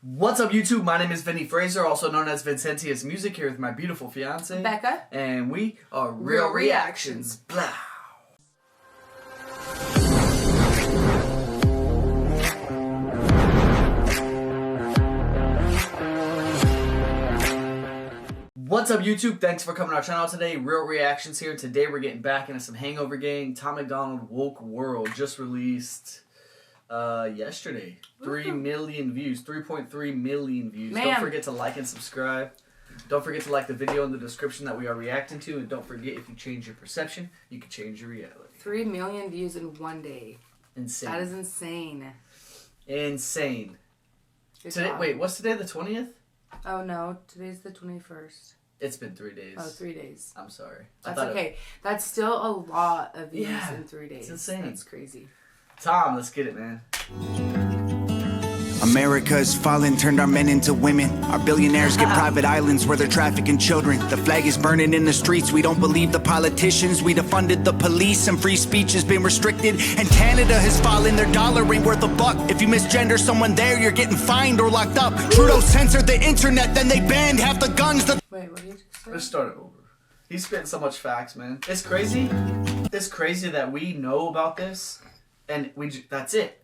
What's up, YouTube? My name is Vinny Fraser, also known as Vincentius Music, here with my beautiful fiance, Becca. And we are Real Reactions. Blah. What's up, YouTube? Thanks for coming to our channel today. Real Reactions here. Today we're getting back into some Hangover Gang. MacDonald Woke World just released yesterday. 3 million views, 3.3 million views. Man. Don't forget to like and subscribe. Don't forget to like the video in the description that we are reacting to. And don't forget, if you change your perception, you can change your reality. 3 million views in one day. Insane. That is insane. Insane. Today, job. wait, what's today, the 20th? Oh no, today's the 21st. It's been 3 days. Oh, 3 days. I'm sorry. That's okay. That's still a lot of views Yeah, in 3 days. it's insane. That's crazy. Tom, let's get it, man. America is fallen, turned our men into women. Our billionaires get private islands where they're trafficking children. The flag is burning in the streets. We don't believe the politicians. We defunded the police and free speech has been restricted. And Canada has fallen, their dollar ain't worth a buck. If you misgender someone there, you're getting fined or locked up. Trudeau censored the internet, then they banned half the guns. Wait, what did you just say? Let's start it over. He's spitting so much facts, man. It's crazy. It's crazy that we know about this, and that's it.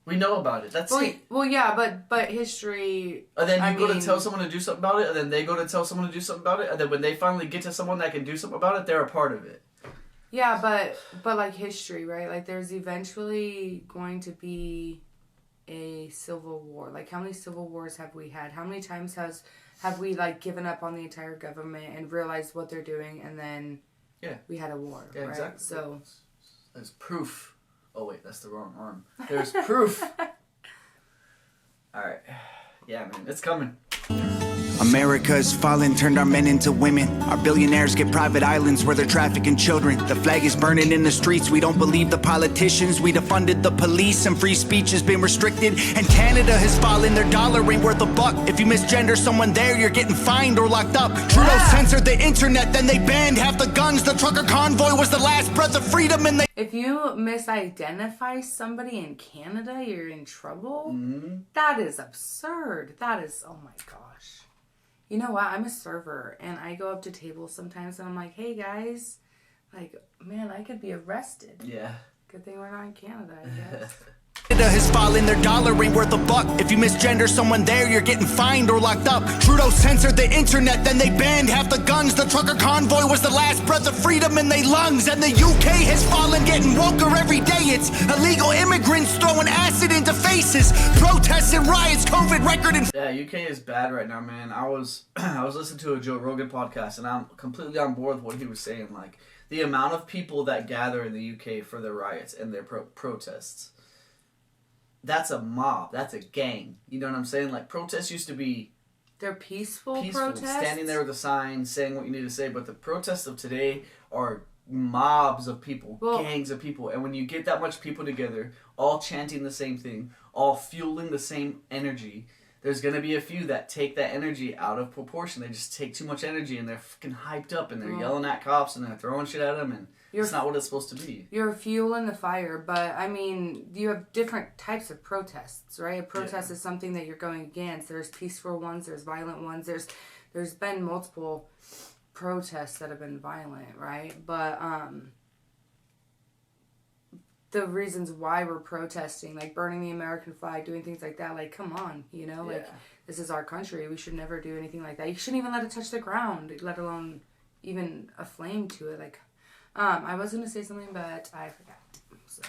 We know about it. That's it. Well, yeah, but history. And then you go to tell someone to do something about it, and then they go to tell someone to do something about it, and then when they finally get to someone that can do something about it, they're a part of it. Yeah, but like history, right? Like there's eventually going to be a civil war. Like how many civil wars have we had? How many times have we like given up on the entire government and realized what they're doing, and then we had a war, yeah, right? Exactly. So there's proof. Oh wait, that's the wrong arm. There's proof. All right. Yeah, man, it's coming. America is fallen, turned our men into women. Our billionaires get private islands where they're trafficking children. The flag is burning in the streets. We don't believe the politicians. We defunded the police and free speech has been restricted. And Canada has fallen, their dollar ain't worth a buck. If you misgender someone there, you're getting fined or locked up. Trudeau censored the internet, then they banned half the guns. The trucker convoy was the last breath of freedom, and they... if you misidentify somebody in Canada, you're in trouble? Mm-hmm. That is absurd. That is, oh my gosh. You know what? I'm a server, and I go up to tables sometimes, and I'm like, hey, guys, like, man, I could be arrested. Yeah. Good thing we're not in Canada, I guess. Canada has fallen, their dollar ain't worth a buck. If you misgender someone there, you're getting fined or locked up. Trudeau censored the internet, then they banned half the guns. The trucker convoy was the last breath of freedom in their lungs. And the UK has fallen, getting woker every day. It's illegal immigrants throwing acid into faces. Protests and riots, COVID record and... Yeah, UK is bad right now, man. I was listening to a Joe Rogan podcast, and I'm completely on board with what he was saying. Like, the amount of people that gather in the UK for their riots and their protests. That's a mob. That's a gang. You know what I'm saying? Like, protests used to be... They're peaceful protests? Standing there with a sign, saying what you need to say. But the protests of today are mobs of people, gangs of people. And when you get that much people together, all chanting the same thing, all fueling the same energy, there's going to be a few that take that energy out of proportion. They just take too much energy, and they're fucking hyped up, and they're yelling at cops, and they're throwing shit at them, and... it's not what it's supposed to be. You're fueling the fire, but I mean, you have different types of protests, right? A protest is something that you're going against. There's peaceful ones, there's violent ones. There's been multiple protests that have been violent, right? But the reasons why we're protesting, like burning the American flag, doing things like that, like come on, you know, like this is our country. We should never do anything like that. You shouldn't even let it touch the ground, let alone even a flame to it, like. I was going to say something, but I forgot. So.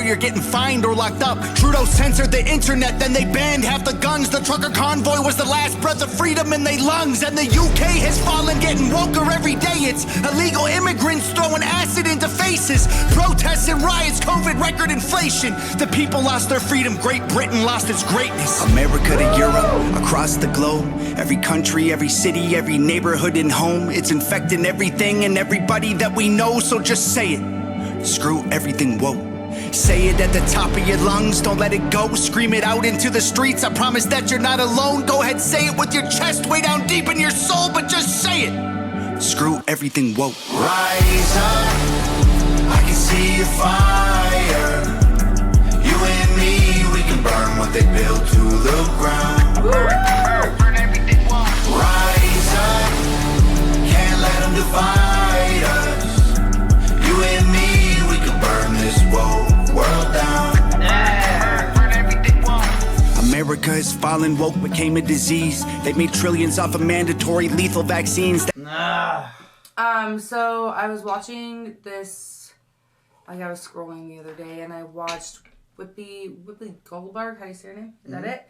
You're getting fined or locked up. Trudeau censored the internet, then they banned half the guns. The trucker convoy was the last breath of freedom in their lungs. And the UK has fallen, getting woker every day. It's illegal immigrants throwing acid into faces. Protests and riots, COVID record inflation. The people lost their freedom, Great Britain lost its greatness. America to Europe, across the globe. Every country, every city, every neighborhood and home. It's infecting everything and everybody that we know. So just say it, screw everything woke. Say it at the top of your lungs, don't let it go. Scream it out into the streets, I promise that you're not alone. Go ahead, say it with your chest, way down deep in your soul. But just say it, screw everything woke. Rise up, I can see a fire. You and me, we can burn what they built to the ground. America has fallen, woke became a disease. They made trillions off of mandatory lethal vaccines. So I was watching this, like I was scrolling the other day, and I watched Whoopi Goldberg, how do you say her name? Is that it?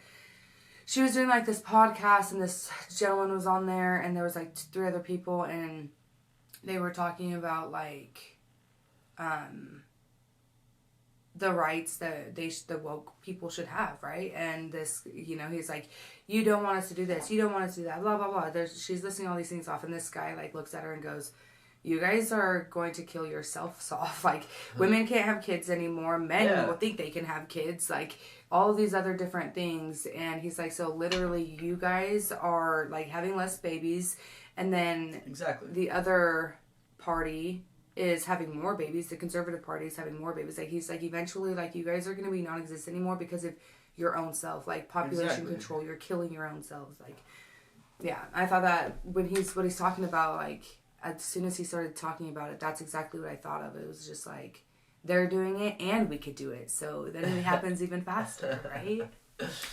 She was doing like this podcast, and this gentleman was on there, and there was like 3 other people, and they were talking about like, the rights that the woke people should have, right? And this, he's like, you don't want us to do this, you don't want us to do that, blah, blah, blah. She's listing all these things off, and this guy, like, looks at her and goes, you guys are going to kill yourselves off. Like, women can't have kids anymore, men will think they can have kids, like, all of these other different things. And he's like, so literally, you guys are, like, having less babies, and then the other party is having more babies. The conservative party is having more babies. Like, he's like, eventually, like, you guys are going to be non-existent anymore because of your own self. Like, population control. You're killing your own selves. Like, yeah. I thought that what he's talking about, like, as soon as he started talking about it, that's exactly what I thought of. It was just like, they're doing it and we could do it. So then it happens even faster, right?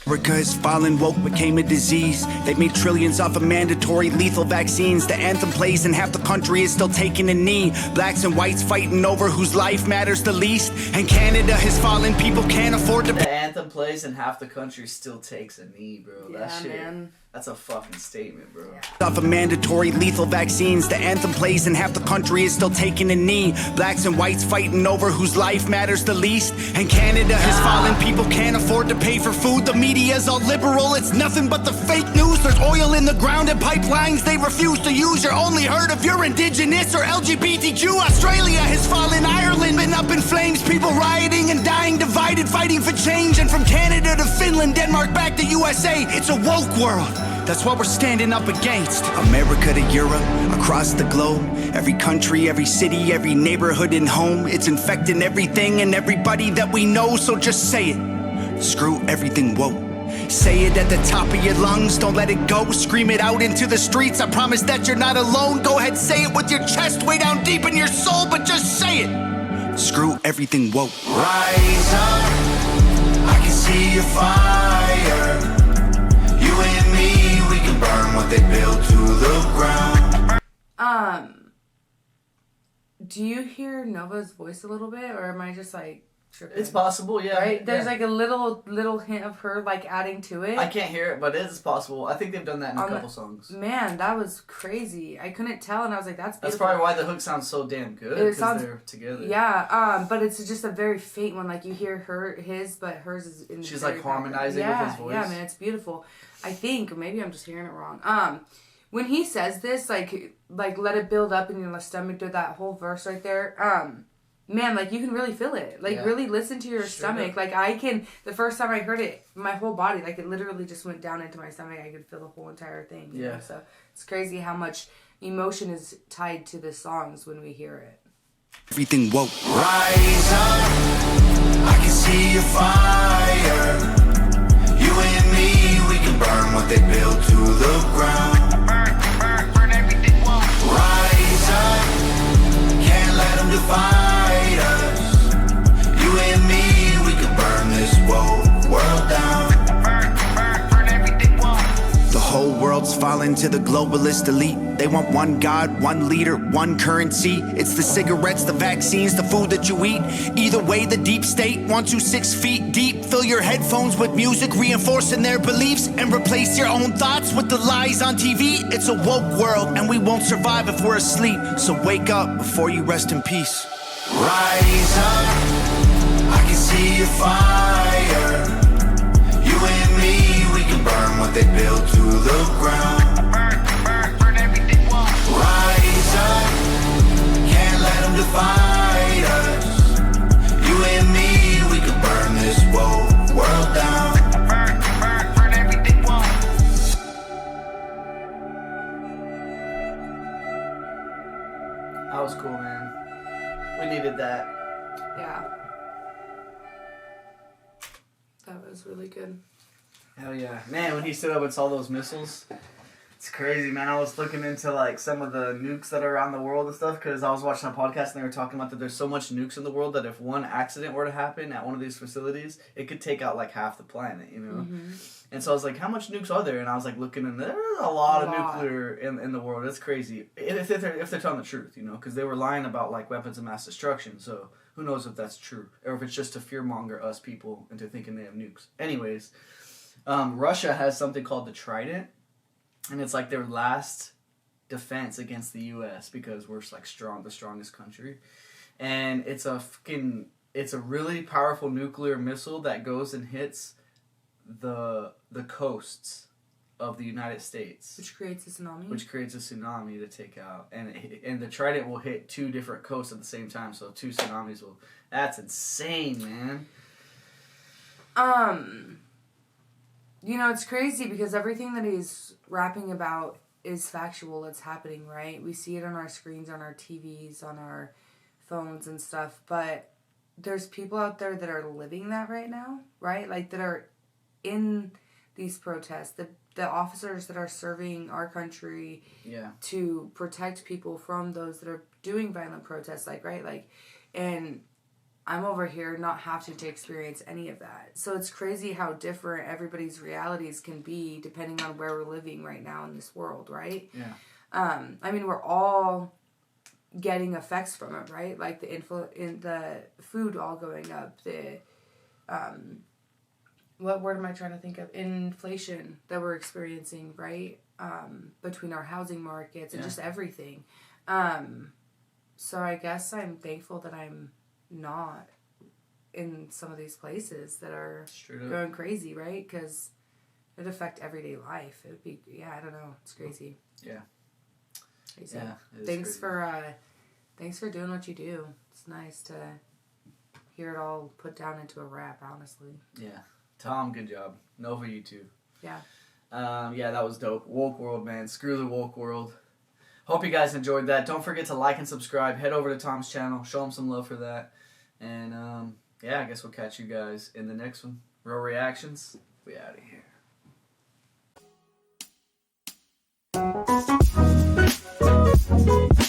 America has fallen, woke became a disease. They've made trillions off of mandatory lethal vaccines. The anthem plays and half the country is still taking a knee. Blacks and whites fighting over whose life matters the least. And Canada has fallen, people can't afford to The anthem plays and half the country still takes a knee, bro. Yeah, that shit. Man. That's a fucking statement, bro. Yeah. Off of mandatory lethal vaccines. The anthem plays and half the country is still taking a knee. Blacks and whites fighting over whose life matters the least. And Canada has fallen, people can't afford to pay for food. The media's all liberal, it's nothing but the fake news. There's oil in the ground and pipelines they refuse to use. You're only heard if you're indigenous or LGBTQ. Australia has fallen, Ireland been up in flames. People rioting and dying, divided, fighting for change. And from Canada to Finland, Denmark, back to USA, it's a woke world. That's what we're standing up against. America to Europe, across the globe. Every country, every city, every neighborhood and home. It's infecting everything and everybody that we know, so just say it. Screw everything woke. Say it at the top of your lungs, don't let it go. Scream it out into the streets, I promise that you're not alone. Go ahead, say it with your chest, way down deep in your soul, but just say it. Screw everything woke. Rise up, I can see your fire. You and me, we can burn what they built to the ground. Do you hear Nova's voice a little bit, or am I just like tripping? It's possible, yeah. Right? There's like a little hint of her like adding to it. I can't hear it, but it is possible. I think they've done that in a couple songs. Man, that was crazy. I couldn't tell, and I was like, that's beautiful. That's probably why the hook sounds so damn good, because they're together. Yeah, but it's just a very faint one. Like, you hear his, but hers is in She's like harmonizing with his voice. Yeah, man, it's beautiful. I think, or maybe I'm just hearing it wrong. When he says this, like let it build up in your stomach, do that whole verse right there, man, like, you can really feel it. Like, really listen to your stomach. Like, the first time I heard it, my whole body, like, it literally just went down into my stomach. I could feel the whole entire thing. You know? So it's crazy how much emotion is tied to the songs when we hear it. Everything woke. Rise up, I can see your fire. You and me, we can burn what they built to the ground. Burn everything woke. Rise up, can't let them divide us. You and me, we can burn this woke world down. Burn everything woke. The whole world's fallen to the globalist elite. They want one God, one leader, one currency. It's the cigarettes, the vaccines, the food that you eat. Either way, the deep state wants you 6 feet deep. Fill your headphones with music, reinforcing their beliefs, and replace your own thoughts with the lies on TV. It's a woke world, and we won't survive if we're asleep. So wake up before you rest in peace. Rise up, I can see your fire. You and me, we can burn what they built to the ground. Burn everything woke. Rise up, can't let them divide us. You and me, we can burn this woke world down. Burn everything woke. That was cool, man. We needed that. Yeah. That was really good. Hell yeah. Man, when he stood up and saw those missiles, it's crazy, man. I was looking into, like, some of the nukes that are around the world and stuff, because I was watching a podcast and they were talking about that there's so much nukes in the world that if one accident were to happen at one of these facilities, it could take out, like, half the planet, you know? Mm-hmm. And so I was like, how much nukes are there? And I was like looking, and there's a lot of nuclear in the world. It's crazy. If they're telling the truth, you know, because they were lying about like weapons of mass destruction. So who knows if that's true, or if it's just to fearmonger us people into thinking they have nukes. Anyways, Russia has something called the Trident, and it's like their last defense against the U.S. because we're like the strongest country, and it's a really powerful nuclear missile that goes and hits the coasts of the United States, which creates a tsunami. To take out, and the Trident will hit 2 different coasts at the same time, so 2 tsunamis will. That's insane, man. You know, it's crazy because everything that he's rapping about is factual. It's happening, right? We see it on our screens, on our TVs, on our phones and stuff. But there's people out there that are living that right now, right? Like that are in these protests. The officers that are serving our country to protect people from those that are doing violent protests, like, right? Like, and I'm over here not having to experience any of that. So it's crazy how different everybody's realities can be depending on where we're living right now in this world, right? Yeah. I mean, we're all getting effects from it, right? Like the food all going up, the what word am I trying to think of? Inflation that we're experiencing, right? Between our housing markets and just everything. So I guess I'm thankful that I'm not in some of these places that are going crazy, right? Because it'd affect everyday life. It would be, I don't know. It's crazy. Yeah. Crazy. Yeah. Thanks for doing what you do. It's nice to hear it all put down into a rap, honestly. Yeah. Tom, good job. Nova, you too. Yeah. Yeah, that was dope. Woke world, man. Screw the woke world. Hope you guys enjoyed that. Don't forget to like and subscribe. Head over to Tom's channel. Show him some love for that. And, I guess we'll catch you guys in the next one. Real Reactions. We out of here.